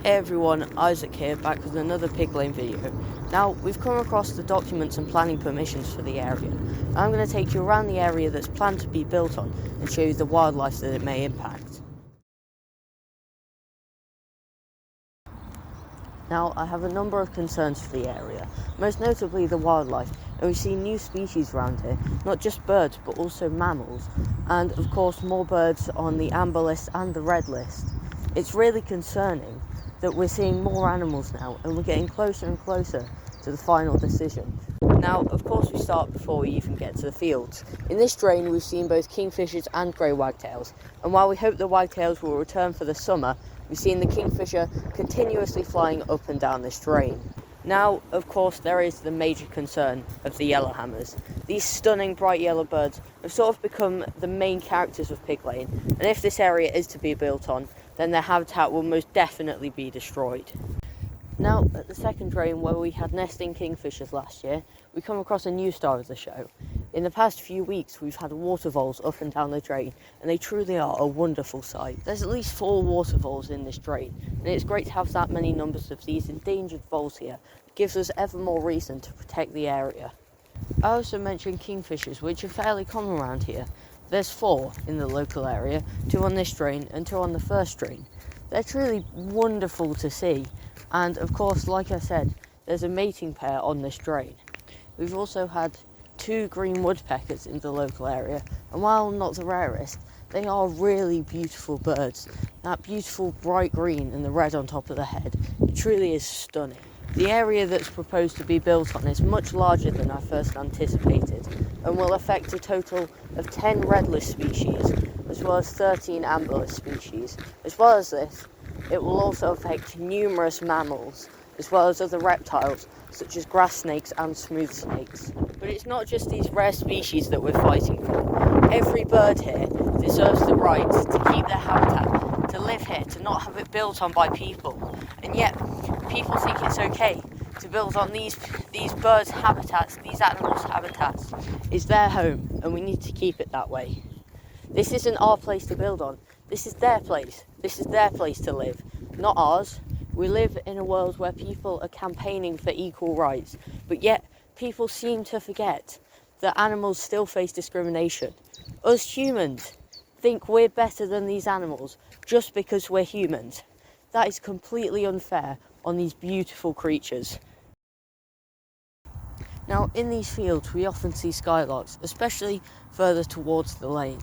Hey everyone, Isaac here, back with another Pig Lane video. Now, we've come across the documents and planning permissions for the area. I'm going to take you around the area that's planned to be built on and show you the wildlife that it may impact. Now, I have a number of concerns for the area, most notably the wildlife, and we see new species around here, not just birds but also mammals, and of course more birds on the amber list and the red list. It's really concerning that we're seeing more animals now, and we're getting closer and closer to the final decision. Now, of course, we start before we even get to the fields. In this drain, we've seen both kingfishers and grey wagtails, and while we hope the wagtails will return for the summer, we've seen the kingfisher continuously flying up and down this drain. Now, of course, there is the major concern of the yellowhammers. These stunning bright yellow birds have sort of become the main characters of Pig Lane, and if this area is to be built on, then their habitat will most definitely be destroyed. Now, at the second drain, where we had nesting kingfishers last year, we come across a new star of the show. In the past few weeks, we've had water voles up and down the drain, and they truly are a wonderful sight. There's at least 4 water voles in this drain, and it's great to have that many numbers of these endangered voles here. It gives us ever more reason to protect the area. I also mentioned kingfishers, which are fairly common around here. There's 4 in the local area, 2 on this drain and 2 on the first drain. They're truly wonderful to see, and of course, like I said, there's a mating pair on this drain. We've also had 2 green woodpeckers in the local area, and while not the rarest, they are really beautiful birds. That beautiful bright green and the red on top of the head, it truly is stunning. The area that's proposed to be built on is much larger than I first anticipated, and will affect a total of 10 red list species, as well as 13 amber list species. As well as this, it will also affect numerous mammals, as well as other reptiles, such as grass snakes and smooth snakes. But it's not just these rare species that we're fighting for. Every bird here deserves the right to keep their habitat, to live here, to not have it built on by people. And yet, people think it's okay to build on these birds' habitats, these animals' habitats. It's their home, and we need to keep it that way. This isn't our place to build on. This is their place. This is their place to live, not ours. We live in a world where people are campaigning for equal rights, but yet people seem to forget that animals still face discrimination. Us humans think we're better than these animals just because we're humans. That is completely unfair on these beautiful creatures. Now, in these fields, we often see skylarks, especially further towards the lane.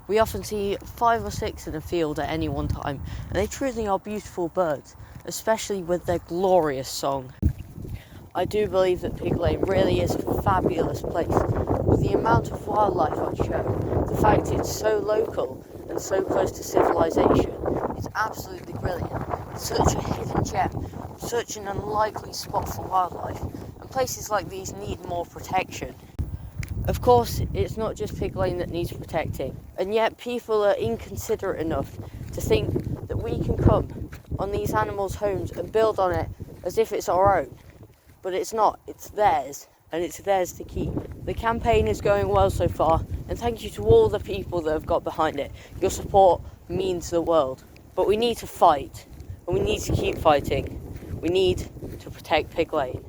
We often see 5 or 6 in a field at any one time, and they truly are beautiful birds, especially with their glorious song. I do believe that Pig Lane really is a fabulous place. With the amount of wildlife on show, the fact it's so local and so close to civilization, it's absolutely brilliant. It's such a hidden gem, such an unlikely spot for wildlife, and places like these need more protection. Of course, it's not just Pig Lane that needs protecting, and yet people are inconsiderate enough to think that we can come on these animals' homes and build on it as if it's our own. But it's not, it's theirs, and it's theirs to keep. The campaign is going well so far, and thank you to all the people that have got behind it. Your support means the world. But we need to fight, and we need to keep fighting. We need to protect Pig Lane.